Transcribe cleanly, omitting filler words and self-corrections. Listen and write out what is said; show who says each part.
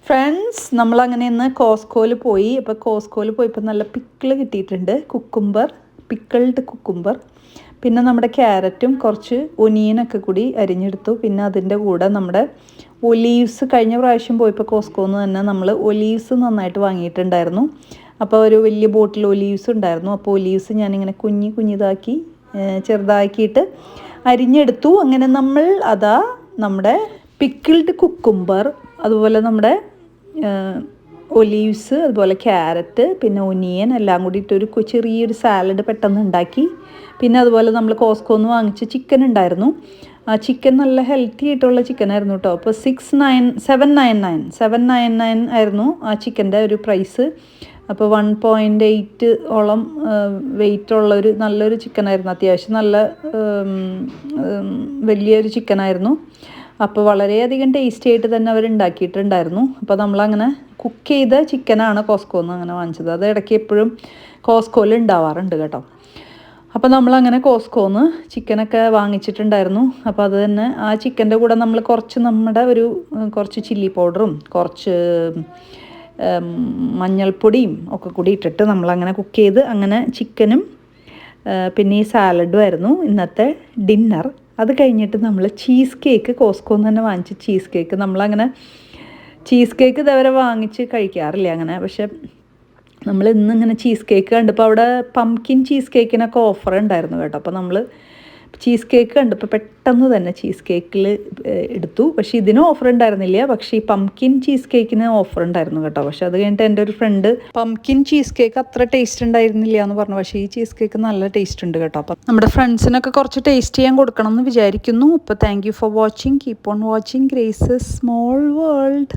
Speaker 1: Friends, നമ്മളങ്ങനെ ഇന്ന് കോസ്കോയിൽ പോയി. അപ്പോൾ കോസ്കോയിൽ പോയപ്പോൾ നല്ല പിക്കിൾ കിട്ടിയിട്ടുണ്ട്. പിക്കിൾഡ് കുക്കുംബർ, പിന്നെ നമ്മുടെ ക്യാരറ്റും കുറച്ച് ഒനിയനൊക്കെ കൂടി അരിഞ്ഞെടുത്തു. പിന്നെ അതിൻ്റെ കൂടെ നമ്മുടെ ഒലീവ്സ്, കഴിഞ്ഞ പ്രാവശ്യം പോയപ്പോൾ കോസ്കോന്ന് തന്നെ നമ്മൾ ഒലീവ്സ് നന്നായിട്ട് വാങ്ങിയിട്ടുണ്ടായിരുന്നു. അപ്പോൾ ഒരു വലിയ ബോട്ടിൽ ഒലീവ്സ് ഉണ്ടായിരുന്നു. അപ്പോൾ ഒലീവ്സ് ഞാനിങ്ങനെ കുഞ്ഞിതാക്കി ചെറുതാക്കിയിട്ട് അരിഞ്ഞെടുത്തു. അങ്ങനെ നമ്മൾ നമ്മുടെ പിക്കിൾഡ് കുക്കുംബർ, അതുപോലെ നമ്മുടെ ഒലീവ്സ്, അതുപോലെ ക്യാരറ്റ്, പിന്നെ ഒനിയൻ എല്ലാം കൂടിയിട്ടൊരു ചെറിയൊരു സാലഡ് പെട്ടെന്ന് ഉണ്ടാക്കി. പിന്നെ അതുപോലെ നമ്മൾ കോസ്കോന്ന് വാങ്ങിച്ച ചിക്കൻ ഉണ്ടായിരുന്നു. ആ ചിക്കൻ നല്ല ഹെൽത്തി ആയിട്ടുള്ള ചിക്കനായിരുന്നു കേട്ടോ. അപ്പോൾ 799 ആയിരുന്നു ആ ചിക്കൻ്റെ ഒരു പ്രൈസ്. അപ്പോൾ 1.8 ഓളം വെയിറ്റുള്ളൊരു നല്ലൊരു ചിക്കനായിരുന്നു. അത്യാവശ്യം നല്ല വലിയൊരു ചിക്കനായിരുന്നു. അപ്പോൾ വളരെയധികം ടേസ്റ്റി ആയിട്ട് തന്നെ അവർ ഉണ്ടാക്കിയിട്ടുണ്ടായിരുന്നു. അപ്പോൾ നമ്മളങ്ങനെ കുക്ക് ചെയ്ത ചിക്കനാണ് കോസ്കോന്ന് അങ്ങനെ വാങ്ങിച്ചത്. അത് ഇടയ്ക്ക് എപ്പോഴും കോസ്കോയിൽ ഉണ്ടാവാറുണ്ട് കേട്ടോ. അപ്പോൾ നമ്മളങ്ങനെ കോസ്കോന്ന് ചിക്കനൊക്കെ വാങ്ങിച്ചിട്ടുണ്ടായിരുന്നു. അപ്പോൾ അത് തന്നെ ആ ചിക്കൻ്റെ കൂടെ നമ്മൾ കുറച്ച് ചില്ലി പൗഡറും കുറച്ച് മഞ്ഞൾപ്പൊടിയും ഒക്കെ കൂടി ഇട്ടിട്ട് നമ്മളങ്ങനെ കുക്ക് ചെയ്ത്, അങ്ങനെ ചിക്കനും പിന്നെ ഈ സാലഡും ആയിരുന്നു ഇന്നത്തെ ഡിന്നർ. അത് കഴിഞ്ഞിട്ട് നമ്മൾ ചീസ് കേക്ക്, കോസ്കോന്ന് തന്നെ വാങ്ങിച്ച് ചീസ് കേക്ക്. നമ്മളങ്ങനെ ചീസ് കേക്ക് ഇതേവരെ വാങ്ങിച്ച് കഴിക്കാറില്ല അങ്ങനെ. പക്ഷെ നമ്മൾ ഇന്നിങ്ങനെ ചീസ് കേക്ക് കണ്ടപ്പോൾ അവിടെ പംകിൻ ചീസ് കേക്കിനൊക്കെ ഓഫർ ഉണ്ടായിരുന്നു കേട്ടോ. അപ്പോൾ നമ്മൾ ചീസ് കേക്ക് കണ്ടപ്പോൾ പെട്ടെന്ന് തന്നെ ചീസ് കേക്കിൽ എടുത്തു. പക്ഷേ ഇതിന് ഓഫർ ഉണ്ടായിരുന്നില്ല, പക്ഷേ ഈ പംകിൻ ചീസ് കേക്കിന് ഓഫർ ഉണ്ടായിരുന്നു കേട്ടോ. പക്ഷേ അത് കഴിഞ്ഞിട്ട് എൻ്റെ ഒരു ഫ്രണ്ട് പംകിൻ ചീസ് കേക്ക് അത്ര ടേസ്റ്റ് ഉണ്ടായിരുന്നില്ല എന്ന് പറഞ്ഞു. പക്ഷേ ഈ ചീസ് കേക്ക് നല്ല ടേസ്റ്റ് ഉണ്ട് കേട്ടോ. അപ്പം നമ്മുടെ ഫ്രണ്ട്സിനൊക്കെ കുറച്ച് ടേസ്റ്റ് ചെയ്യാൻ കൊടുക്കണം എന്ന് വിചാരിക്കുന്നു. അപ്പോൾ thank you for watching. Keep on watching graces small world.